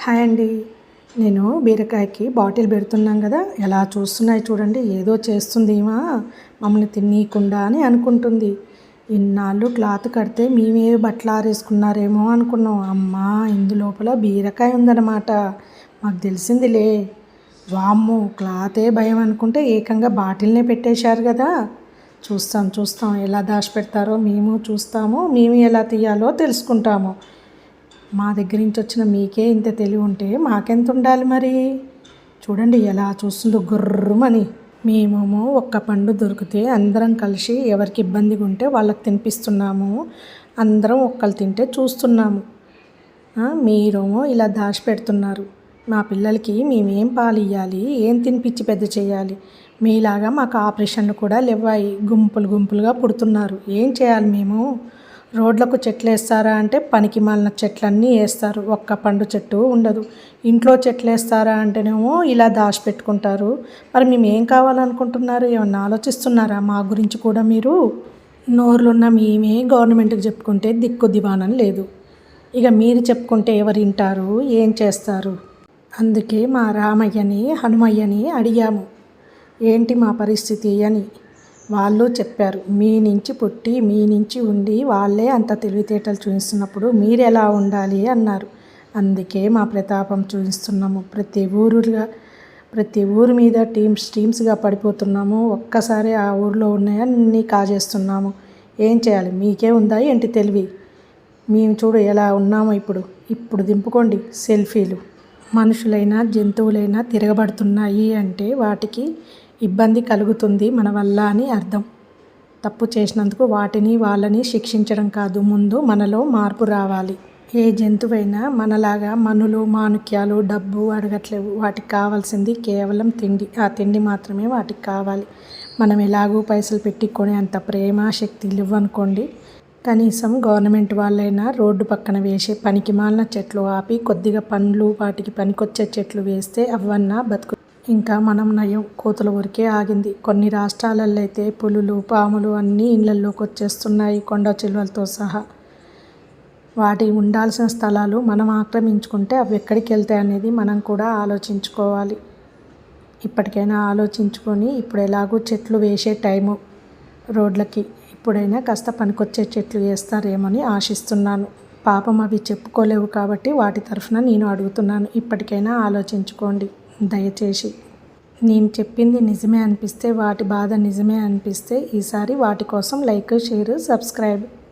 Hi అండి. నేను బీరకాయకి bottle పెడుతున్నాం కదా, ఎలా చూస్తున్నాయి చూడండి. ఏదో చేస్తుంది ఈమె మమ్మల్ని తిన్నీయకుండా అని అనుకుంటుంది. ఇన్నాళ్ళు క్లాత్ కడితే మేమే బట్టలు ఆరేసుకున్నారేమో అనుకున్నాం. అమ్మా, ఇందులోపల బీరకాయ ఉందన్నమాట. మాకు తెలిసిందిలే. వామ్మో, క్లాతే భయం అనుకుంటే ఏకంగా బాటిల్నే పెట్టేశారు కదా. చూస్తాం ఎలా దాచిపెడతారో మేము చూస్తాము. మేము ఎలా తీయాలో తెలుసుకుంటాము. మా దగ్గర నుంచి వచ్చిన మీకే ఇంత తెలివి ఉంటే మాకెంత ఉండాలి మరి. చూడండి ఎలా చూస్తుందో గుర్రమని. మేమేమో ఒక్క పండు దొరికితే అందరం కలిసి ఎవరికి ఇబ్బందిగా ఉంటే వాళ్ళకి తినిపిస్తున్నాము. అందరం ఒక్కరు తింటే చూస్తున్నాము. మీరేమో ఇలా దాచిపెడుతున్నారు. మా పిల్లలకి మేమేం పాలు ఇవ్వాలి, ఏం తినిపించి పెద్ద చేయాలి. మీలాగా మాకు ఆపరేషన్లు కూడా లేవాయి. గుంపులుగా పుడుతున్నారు. ఏం చేయాలి మేము? రోడ్లకు చెట్లు వేస్తారా అంటే పనికి మాలిన చెట్లన్నీ వేస్తారు. ఒక్క పండు చెట్టు ఉండదు. ఇంట్లో చెట్లు వేస్తారా అంటేనేమో ఇలా దాచిపెట్టుకుంటారు. మరి మేము ఏం కావాలనుకుంటున్నారు? ఏమన్నా ఆలోచిస్తున్నారా మా గురించి కూడా మీరు? నోర్లున్న మేమే గవర్నమెంట్కి చెప్పుకుంటే దిక్కు దివానం లేదు. ఇక మీరు చెప్పుకుంటే ఎవరు వింటారు, ఏం చేస్తారు? అందుకే మా రామయ్యని హనుమయ్యని అడిగాము, ఏంటి మా పరిస్థితి అని. వాళ్ళు చెప్పారు, మీ నుంచి పుట్టి మీ నుంచి ఉండి వాళ్ళే అంత తెలివితేటలు చూపిస్తున్నప్పుడు మీరు ఎలా ఉండాలి అన్నారు. అందుకే మా ప్రతాపం చూపిస్తున్నాము. ప్రతి ఊరి మీద టీమ్స్గా పడిపోతున్నాము. ఒక్కసారి ఆ ఊరిలో ఉన్నాయన్నీ కాజేస్తున్నాము. ఏం చేయాలి? మీకే ఉందా ఏంటి తెలివి? మేము చూడు ఎలా ఉన్నామో ఇప్పుడు దింపుకోండి సెల్ఫీలు. మనుషులైనా జంతువులైనా తిరగబడుతున్నాయి అంటే వాటికి ఇబ్బంది కలుగుతుంది మన వల్ల అని అర్థం. తప్పు చేసినందుకు వాటిని వాళ్ళని శిక్షించడం కాదు, ముందు మనలో మార్పు రావాలి. ఏ జంతువైనా మనలాగా మనులు మాణిక్యాలు డబ్బు అడగట్లేవు. వాటికి కావాల్సింది కేవలం తిండి. ఆ తిండి మాత్రమే వాటికి కావాలి. మనం ఎలాగూ పైసలు పెట్టి కొనే అంత ప్రేమ శక్తి ఇవ్వనుకోండి. కనీసం గవర్నమెంట్ వాళ్ళైనా రోడ్డు పక్కన వేసే పనికి మాలిన చెట్లు ఆపి కొద్దిగా పండ్లు వాటికి పనికొచ్చే చెట్లు వేస్తే అవన్నా బతుకు. ఇంకా మనం నయం, కోతుల వరకే ఆగింది. కొన్ని రాష్ట్రాలలో అయితే పులులు పాములు అన్నీ ఇళ్లలోకి వచ్చేస్తున్నాయి, కొండ చిలువలతో సహా. వాటి ఉండాల్సిన స్థలాలు మనం ఆక్రమించుకుంటే అవి ఎక్కడికి వెళ్తాయి అనేది మనం కూడా ఆలోచించుకోవాలి. ఇప్పటికైనా ఆలోచించుకొని ఇప్పుడు ఎలాగో చెట్లు వేసే టైము రోడ్లకి, ఇప్పుడైనా కాస్త పనికొచ్చే చెట్లు వేస్తారేమని ఆశిస్తున్నాను. పాపం అవి చెప్పుకోలేవు కాబట్టి వాటి తరఫున నేను అడుగుతున్నాను. ఇప్పటికైనా ఆలోచించుకోండి దయచేసి. నేను చెప్పింది నిజమే అనిపిస్తే, వాటి బాధ నిజమే అనిపిస్తే ఈసారి వాటి కోసం లైక్, షేర్, సబ్స్క్రైబ్.